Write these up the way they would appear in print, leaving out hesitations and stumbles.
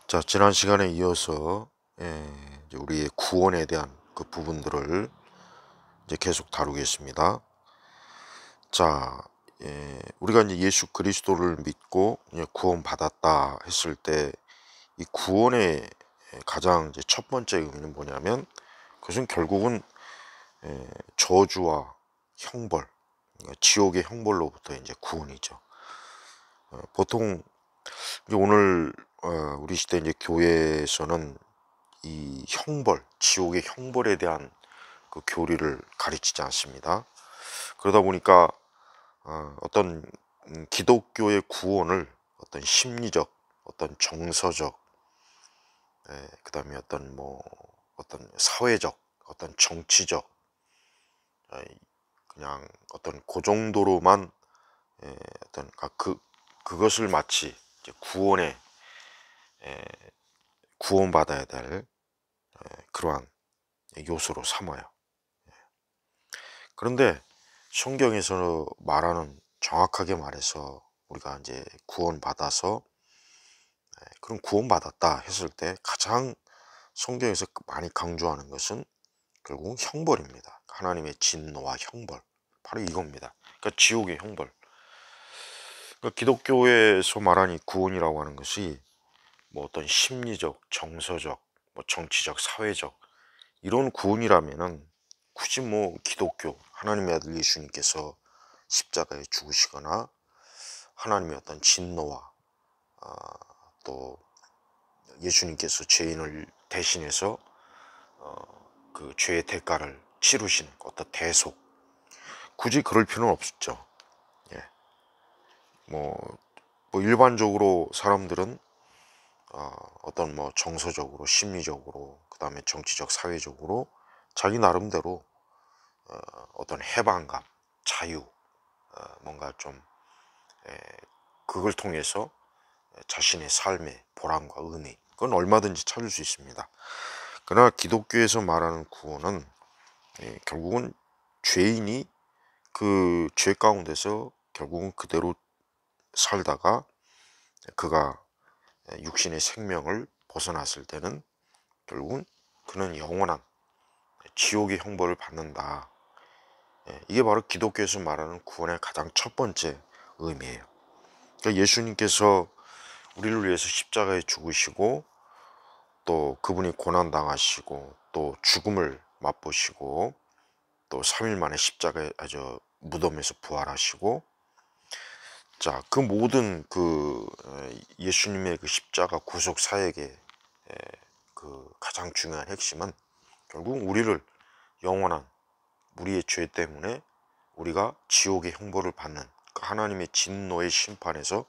자, 지난 시간에 이어서 이제 우리의 구원에 대한 그 부분들을 이제 계속 다루겠습니다. 자, 우리가 이제 예수 그리스도를 믿고 이제 구원받았다 했을 때 이 구원의 가장 이제 첫 번째 의미는 뭐냐면 그것은 결국은 저주와 형벌, 그러니까 지옥의 형벌로부터 이제 구원이죠. 보통 이제 오늘 우리 시대 이제 교회에서는 이 형벌, 지옥의 형벌에 대한 그 교리를 가르치지 않습니다. 그러다 보니까 어떤 기독교의 구원을 어떤 심리적, 어떤 정서적, 그다음에 어떤 사회적, 어떤 정치적, 에, 그냥 어떤 그 정도로만 어떤 그것을 마치 이제 에, 구원받아야 될 그러한 요소로 삼아요. 그런데 성경에서 말하는, 정확하게 말해서 우리가 이제 구원받아서 그럼 구원받았다 했을 때 가장 성경에서 많이 강조하는 것은 결국은 형벌입니다. 하나님의 진노와 형벌, 바로 이겁니다. 그러니까 지옥의 형벌. 그러니까 기독교에서 말하는 이 구원이라고 하는 것이 뭐 어떤 심리적, 정서적, 뭐 정치적, 사회적 이런 구원이라면은 굳이 뭐 기독교, 하나님의 아들 예수님께서 십자가에 죽으시거나 하나님의 어떤 진노와 또 예수님께서 죄인을 대신해서 그 죄의 대가를 치르시는 어떤 대속, 굳이 그럴 필요는 없었죠. 예. 뭐, 뭐 일반적으로 사람들은 어떤 뭐 정서적으로, 심리적으로, 그 다음에 정치적, 사회적으로 자기 나름대로 어떤 해방감, 자유, 뭔가 좀 그걸 통해서 자신의 삶의 보람과 의미, 그건 얼마든지 찾을 수 있습니다. 그러나 기독교에서 말하는 구원은 결국은 죄인이 그 죄 가운데서 결국은 그대로 살다가 그가 육신의 생명을 벗어났을 때는 결국은 그는 영원한 지옥의 형벌을 받는다. 이게 바로 기독교에서 말하는 구원의 가장 첫 번째 의미예요. 그러니까 예수님께서 우리를 위해서 십자가에 죽으시고 또 그분이 고난당하시고 또 죽음을 맛보시고 또 3일 만에 십자가에 무덤에서 부활하시고, 자, 그 모든 예수님의 그 십자가 구속 사역의 그 가장 중요한 핵심은 결국 우리를 영원한 우리의 죄 때문에 우리가 지옥의 형벌을 받는 그 하나님의 진노의 심판에서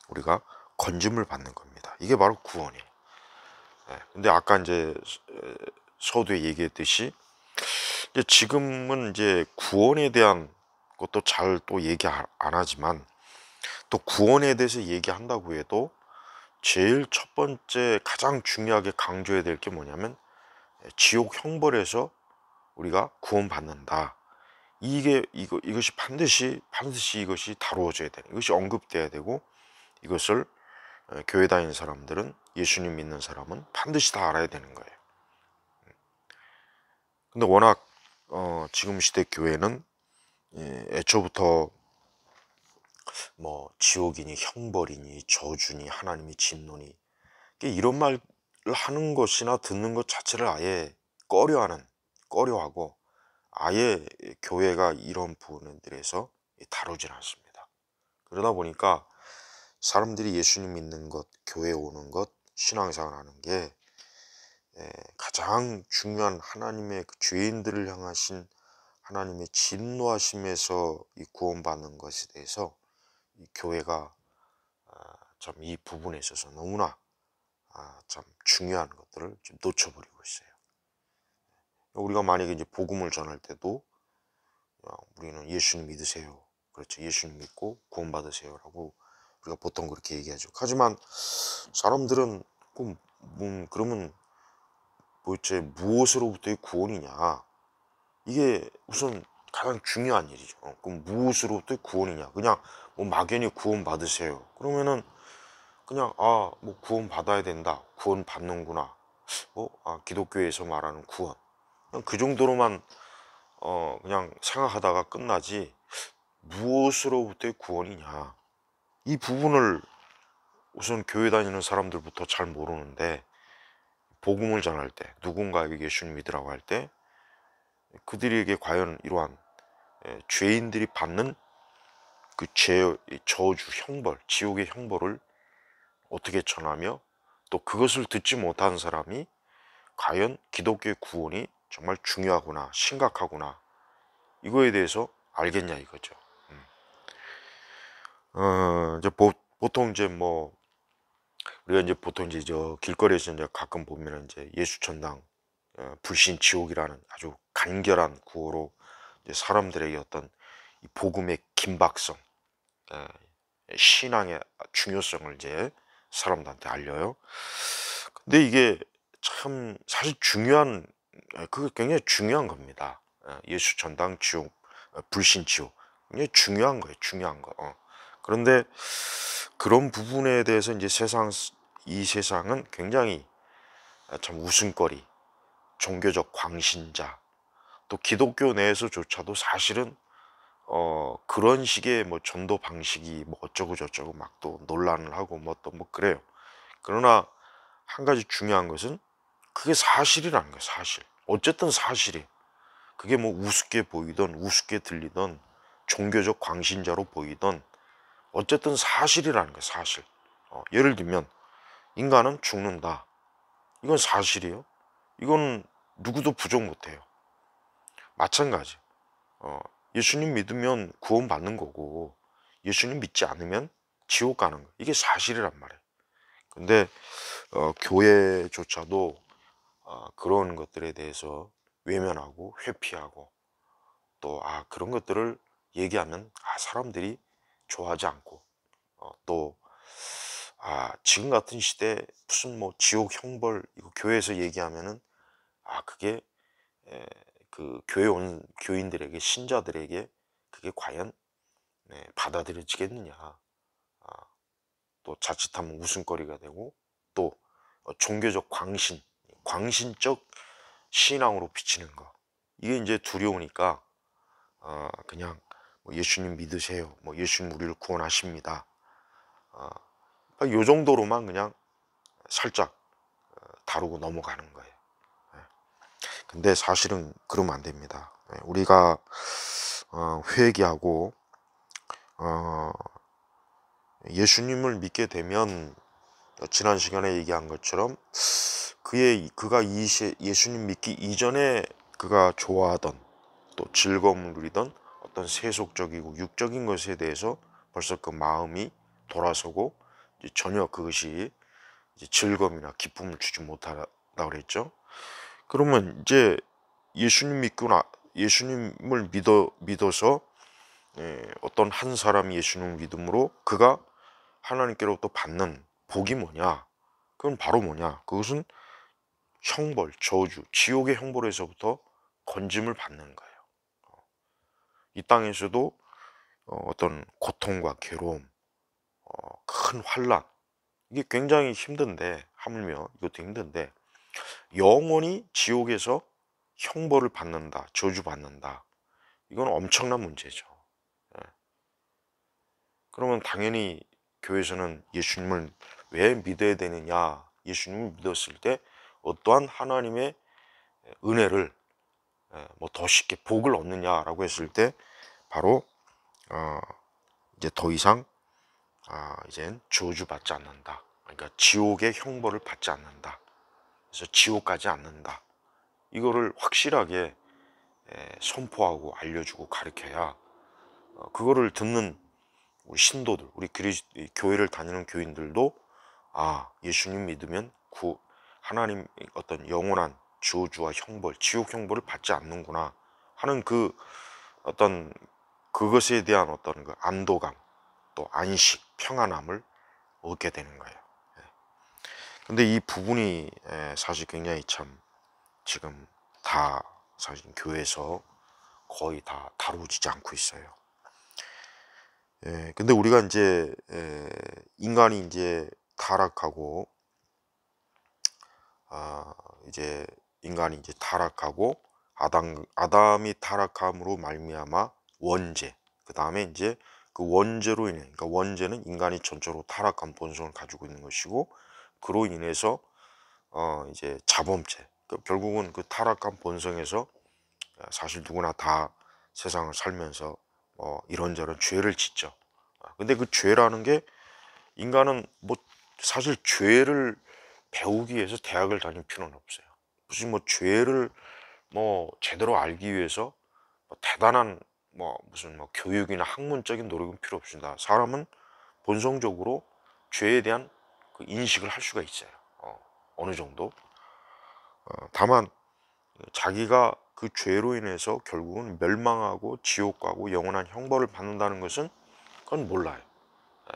우리가 건짐을 받는 겁니다. 이게 바로 구원이에요. 근데 아까 이제 서두에 얘기했듯이 이제 지금은 이제 구원에 대한 것도 잘 또 얘기 안 하지만 또 구원에 대해서 얘기한다고 해도 제일 첫 번째 가장 중요하게 강조해야 될 게 뭐냐면 지옥 형벌에서 우리가 구원받는다. 이것이 반드시 이것이 다루어져야 되는, 이것이 언급돼야 되고, 이것을 교회 다니는 사람들은, 예수님 믿는 사람은 반드시 다 알아야 되는 거예요. 근데 워낙 지금 시대 교회는 애초부터 뭐 지옥이니 형벌이니 저주니 하나님이 진노니 이런 말을 하는 것이나 듣는 것 자체를 아예 꺼려하고 아예 교회가 이런 부분들에서 다루질 않습니다. 그러다 보니까 사람들이 예수님 믿는 것, 교회 오는 것, 신앙생활 하는 게 가장 중요한 하나님의 그 죄인들을 향하신 하나님의 진노하심에서 이 구원받는 것에 대해서 이 교회가 참 이 부분에 있어서 너무나 참 중요한 것들을 좀 놓쳐버리고 있어요. 우리가 만약에 이제 복음을 전할 때도 우리는 예수님 믿으세요. 그렇죠. 예수님 믿고 구원받으세요라고 우리가 보통 그렇게 얘기하죠. 하지만 사람들은 그러면 도대체 무엇으로부터의 구원이냐? 이게 우선 가장 중요한 일이죠. 그럼 무엇으로부터의 구원이냐? 그냥 뭐 막연히 구원받으세요. 그러면은 그냥 뭐 구원 받아야 된다, 구원 받는구나, 기독교에서 말하는 구원, 그냥 그 정도로만 그냥 생각하다가 끝나지, 무엇으로부터의 구원이냐, 이 부분을 우선 교회 다니는 사람들부터 잘 모르는데, 복음을 전할 때, 누군가에게 예수님 믿으라고 할 때 그들에게 과연 이러한 죄인들이 받는 그 저주, 형벌, 지옥의 형벌을 어떻게 전하며, 또 그것을 듣지 못한 사람이 과연 기독교의 구원이 정말 중요하구나, 심각하구나, 이거에 대해서 알겠냐 이거죠. 이제 보통 이제 우리가 이제 보통 이제 저 길거리에서 이제 가끔 보면은 이제 예수천당, 불신 지옥이라는 아주 간결한 구호로 이제 사람들에게 어떤 이 복음의 긴박성, 예, 신앙의 중요성을 이제 사람들한테 알려요. 근데 이게 참 사실 그게 굉장히 중요한 겁니다. 예수 전당 지옥, 불신 지옥, 굉장히 중요한 거예요. 중요한 거. 그런데 그런 부분에 대해서 이제 이 세상은 굉장히 참 웃음거리, 종교적 광신자, 또 기독교 내에서조차도 사실은 그런 식의 전도 방식이 어쩌고 저쩌고 막 또 논란을 하고 또 그래요. 그러나 한 가지 중요한 것은 그게 사실이라는 거예요. 사실. 어쨌든 사실이. 그게 우습게 보이던 우습게 들리던 종교적 광신자로 보이던 어쨌든 사실이라는 거예요. 사실. 예를 들면 인간은 죽는다. 이건 사실이에요. 이건 누구도 부정 못해요. 마찬가지. 예수님 믿으면 구원 받는 거고, 예수님 믿지 않으면 지옥 가는 거. 이게 사실이란 말이에요. 근데 교회조차도 그런 것들에 대해서 외면하고 회피하고, 또 그런 것들을 얘기하면 사람들이 좋아하지 않고, 또 지금 같은 시대에 무슨 지옥 형벌 이거 교회에서 얘기하면은 그게 그 교회 온 교인들에게, 신자들에게 그게 과연 받아들여지겠느냐, 또 자칫하면 웃음거리가 되고, 또 종교적 광신적 신앙으로 비치는 거, 이게 이제 두려우니까 그냥 예수님 믿으세요, 예수님 우리를 구원하십니다, 요 정도로만 그냥 살짝 다루고 넘어가는 거예요. 근데 사실은 그러면 안 됩니다. 우리가 회개하고 예수님을 믿게 되면, 지난 시간에 얘기한 것처럼 그가 예수님 믿기 이전에 그가 좋아하던, 또 즐거움을 누리던 어떤 세속적이고 육적인 것에 대해서 벌써 그 마음이 돌아서고, 이제 전혀 그것이 이제 즐거움이나 기쁨을 주지 못하다 그랬죠. 그러면 이제 예수님을 믿어서 어떤 한 사람이 예수님을 믿음으로 그가 하나님께로부터 받는 복이 뭐냐? 그건 바로 뭐냐? 그것은 형벌, 저주, 지옥의 형벌에서부터 건짐을 받는 거예요. 이 땅에서도 어떤 고통과 괴로움, 큰 환난, 이게 굉장히 힘든데, 하물며 이것도 힘든데, 영원히 지옥에서 형벌을 받는다, 저주받는다, 이건 엄청난 문제죠. 그러면 당연히 교회에서는 예수님을 왜 믿어야 되느냐, 예수님을 믿었을 때 어떠한 하나님의 은혜를 더 쉽게 복을 얻느냐라고 했을 때, 바로 이제 더 이상 이젠 저주받지 않는다, 그러니까 지옥의 형벌을 받지 않는다, 그래서 지옥 가지 않는다, 이거를 확실하게 선포하고 알려주고 가르쳐야 그거를 듣는 우리 신도들, 우리 교회를 다니는 교인들도 예수님 믿으면 하나님 어떤 영원한 저주와 형벌, 지옥 형벌을 받지 않는구나 하는 그 어떤 그것에 대한 어떤 그 안도감, 또 안식, 평안함을 얻게 되는 거예요. 근데 이 부분이 사실 굉장히 참 지금 다 사실 교회에서 거의 다 다루어지지 않고 있어요. 근데 우리가 이제 인간이 이제 타락하고 이제 인간이 이제 타락하고 아담이 타락함으로 말미암아 원죄, 그 다음에 이제 그 원죄로 인해, 그러니까 원죄는 인간이 전적으로 타락한 본성을 가지고 있는 것이고, 그로 인해서 이제 자범죄, 결국은 그 타락한 본성에서 사실 누구나 다 세상을 살면서 이런저런 죄를 짓죠. 근데 그 죄라는 게, 인간은 뭐 사실 죄를 배우기 위해서 대학을 다닐 필요는 없어요. 무슨 뭐 죄를 뭐 제대로 알기 위해서 대단한 무슨 교육이나 학문적인 노력은 필요 없습니다. 사람은 본성적으로 죄에 대한 그 인식을 할 수가 있어요. 어느 정도. 다만 자기가 그 죄로 인해서 결국은 멸망하고 지옥 가고 영원한 형벌을 받는다는 것은 그건 몰라요.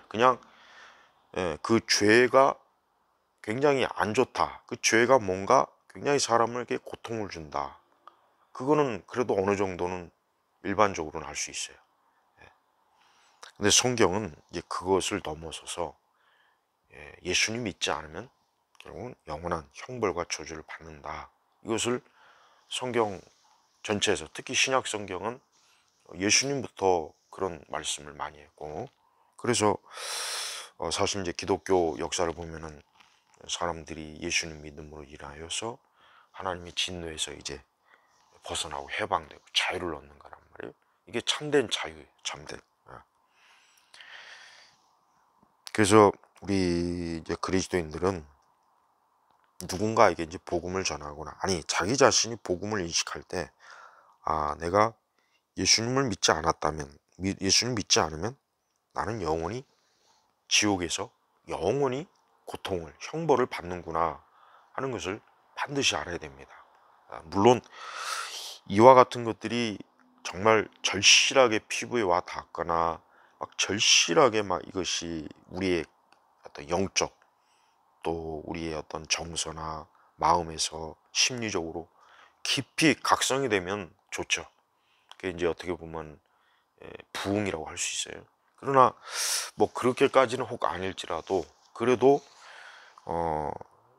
그냥 그 죄가 굉장히 안 좋다, 그 죄가 뭔가 굉장히 사람에게 고통을 준다, 그거는 그래도 어느 정도는 일반적으로는 알 수 있어요. 근데 성경은 이제 그것을 넘어서서 예수님 믿지 않으면 결국은 영원한 형벌과 저주를 받는다, 이것을 성경 전체에서, 특히 신약 성경은 예수님부터 그런 말씀을 많이 했고, 그래서 사실 이제 기독교 역사를 보면은 사람들이 예수님 믿음으로 인하여서 하나님의 진노에서 이제 벗어나고 해방되고 자유를 얻는 거란 말이에요. 이게 참된 자유예요, 참된. 그래서 우리 이제 그리스도인들은 누군가에게 이제 복음을 전하거나, 아니 자기 자신이 복음을 인식할 때, 내가 예수님을 믿지 않았다면, 예수님 믿지 않으면 나는 영원히 지옥에서 영원히 고통을, 형벌을 받는구나 하는 것을 반드시 알아야 됩니다. 물론 이와 같은 것들이 정말 절실하게 피부에 와 닿거나 막 절실하게 막 이것이 우리의 어떤 영적, 또 우리의 어떤 정서나 마음에서 심리적으로 깊이 각성이 되면 좋죠. 그게 이제 어떻게 보면 부흥이라고 할 수 있어요. 그러나 뭐 그렇게까지는 혹 아닐지라도, 그래도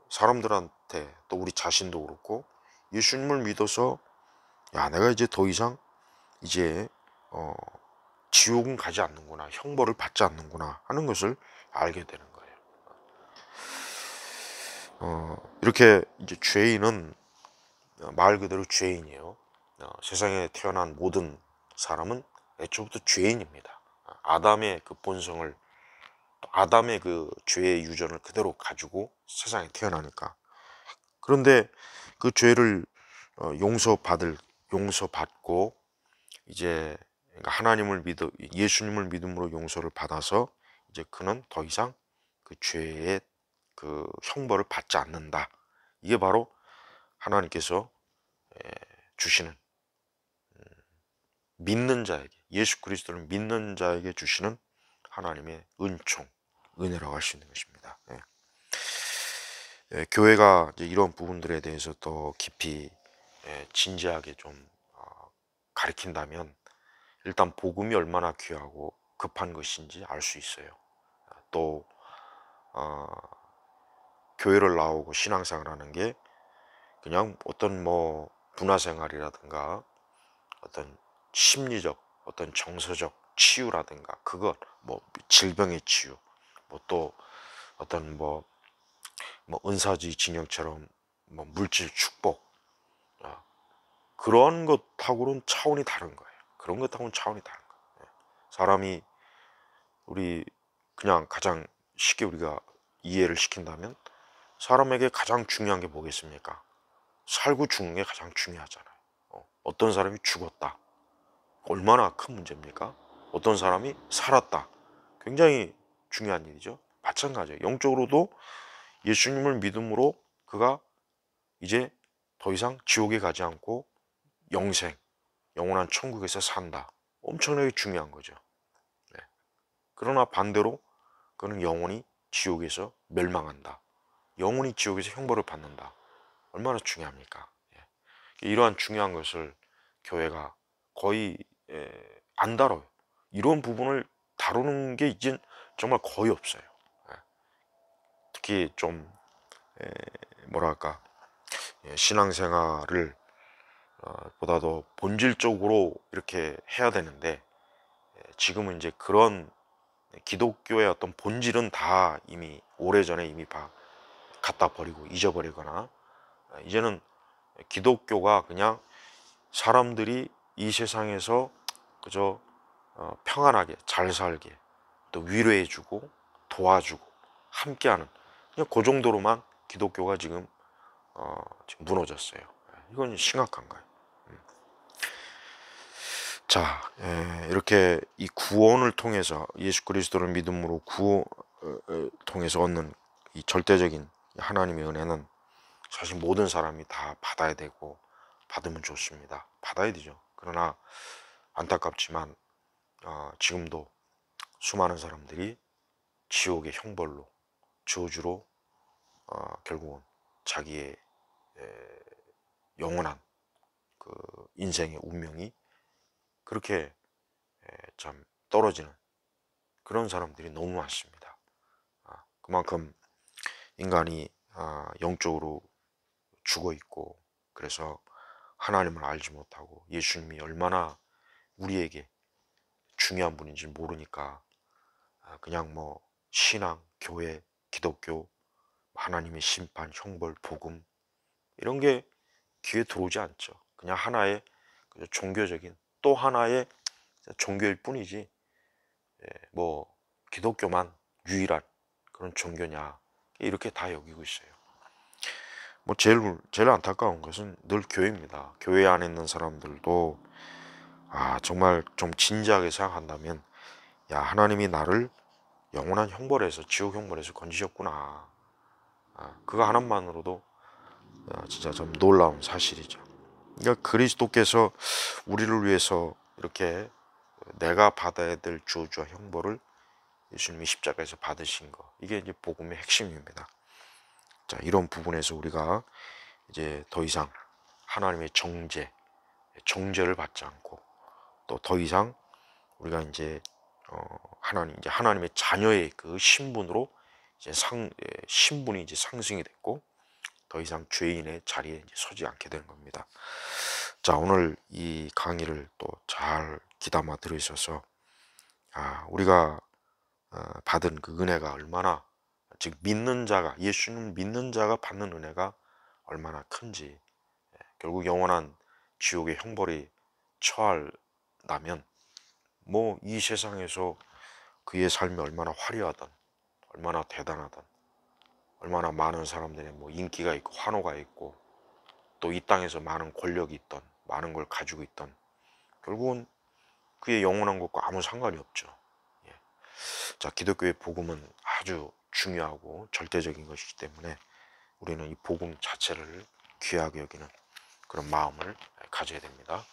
사람들한테, 또 우리 자신도 그렇고, 예수님을 믿어서 야, 내가 이제 더 이상 이제 지옥은 가지 않는구나, 형벌을 받지 않는구나 하는 것을 알게 되는 거예요. 이렇게 이제 죄인은 말 그대로 죄인이에요. 세상에 태어난 모든 사람은 애초부터 죄인입니다. 아담의 그 본성을, 아담의 그 죄의 유전을 그대로 가지고 세상에 태어나니까. 그런데 그 죄를 용서받고 이제, 그러니까 하나님을 믿어 예수님을 믿음으로 용서를 받아서 이제 그는 더 이상 그 죄의 그 형벌을 받지 않는다. 이게 바로 하나님께서 주시는, 믿는 자에게, 예수 그리스도를 믿는 자에게 주시는 하나님의 은총, 은혜라고 할 수 있는 것입니다. 교회가 이제 이런 부분들에 대해서 더 깊이 진지하게 좀 가르친다면, 일단 복음이 얼마나 귀하고 급한 것인지 알 수 있어요. 또 교회를 나오고 신앙생활 하는 게 그냥 어떤 뭐 문화생활이라든가 어떤 심리적, 어떤 정서적 치유라든가, 그것 뭐 질병의 치유, 뭐 또 어떤 뭐 은사주의 진영처럼 뭐 물질 축복, 그런 것하고는 차원이 다른 거예요. 그런 것하고는 차원이 다른 거예요. 사람이, 우리 그냥 가장 쉽게 우리가 이해를 시킨다면, 사람에게 가장 중요한 게 뭐겠습니까? 살고 죽는 게 가장 중요하잖아요. 어떤 사람이 죽었다, 얼마나 큰 문제입니까? 어떤 사람이 살았다, 굉장히 중요한 일이죠. 마찬가지예요. 영적으로도 예수님을 믿음으로 그가 이제 더 이상 지옥에 가지 않고 영생, 영원한 천국에서 산다. 엄청나게 중요한 거죠. 네. 그러나 반대로 그는 영원히 지옥에서 멸망한다, 영원히 지옥에서 형벌을 받는다. 얼마나 중요합니까? 이러한 중요한 것을 교회가 거의 안 다뤄요. 이런 부분을 다루는 게 이젠 정말 거의 없어요. 특히 좀 뭐랄까 신앙생활을 보다 더 본질적으로 이렇게 해야 되는데 지금은 이제 그런 기독교의 어떤 본질은 다 이미 오래전에 이미 갖다 버리고 잊어버리거나 이제는 기독교가 그냥 사람들이 이 세상에서 그저 평안하게 잘 살게 또 위로해주고 도와주고 함께하는 그냥 그 정도로만 기독교가 지금 무너졌어요. 이건 심각한 거예요. 자, 이렇게 이 구원을 통해서 예수 그리스도를 믿음으로 통해서 얻는 이 절대적인 하나님의 은혜는 사실 모든 사람이 다 받아야 되고 받으면 좋습니다. 받아야 되죠. 그러나 안타깝지만 지금도 수많은 사람들이 지옥의 형벌로 저주로 결국은 자기의 영원한 그 인생의 운명이 그렇게 참 떨어지는 그런 사람들이 너무 많습니다. 그만큼 인간이 영적으로 죽어 있고 그래서 하나님을 알지 못하고 예수님이 얼마나 우리에게 중요한 분인지 모르니까 그냥 뭐 신앙, 교회, 기독교, 하나님의 심판, 형벌, 복음 이런 게 귀에 들어오지 않죠. 그냥 하나의 종교적인 또 하나의 종교일 뿐이지 뭐 기독교만 유일한 그런 종교냐 이렇게 다 여기고 있어요. 뭐 제일 안타까운 것은 늘 교회입니다. 교회 안에 있는 사람들도 정말 좀 진지하게 생각한다면 야 하나님이 나를 영원한 형벌에서 지옥 형벌에서 건지셨구나. 그거 하나만으로도 진짜 좀 놀라운 사실이죠. 그러니까 그리스도께서 우리를 위해서 이렇게 내가 받아야 될 저주와 형벌을 예수님이 십자가에서 받으신 거 이게 이제 복음의 핵심입니다. 자 이런 부분에서 우리가 이제 더 이상 하나님의 정죄를 받지 않고 또 더 이상 우리가 이제 하나님의 자녀의 그 신분으로 이제 신분이 이제 상승이 됐고 더 이상 죄인의 자리에 이제 서지 않게 되는 겁니다. 자 오늘 이 강의를 또 잘 귀담아 들으셔서 우리가 받은 그 은혜가 얼마나 즉 믿는 자가 예수님 믿는 자가 받는 은혜가 얼마나 큰지 결국 영원한 지옥의 형벌이 처한다면 뭐 이 세상에서 그의 삶이 얼마나 화려하던 얼마나 대단하던 얼마나 많은 사람들의 뭐 인기가 있고 환호가 있고 또 이 땅에서 많은 권력이 있던 많은 걸 가지고 있던 결국은 그의 영원한 것과 아무 상관이 없죠. 자 기독교의 복음은 아주 중요하고 절대적인 것이기 때문에 우리는 이 복음 자체를 귀하게 여기는 그런 마음을 가져야 됩니다.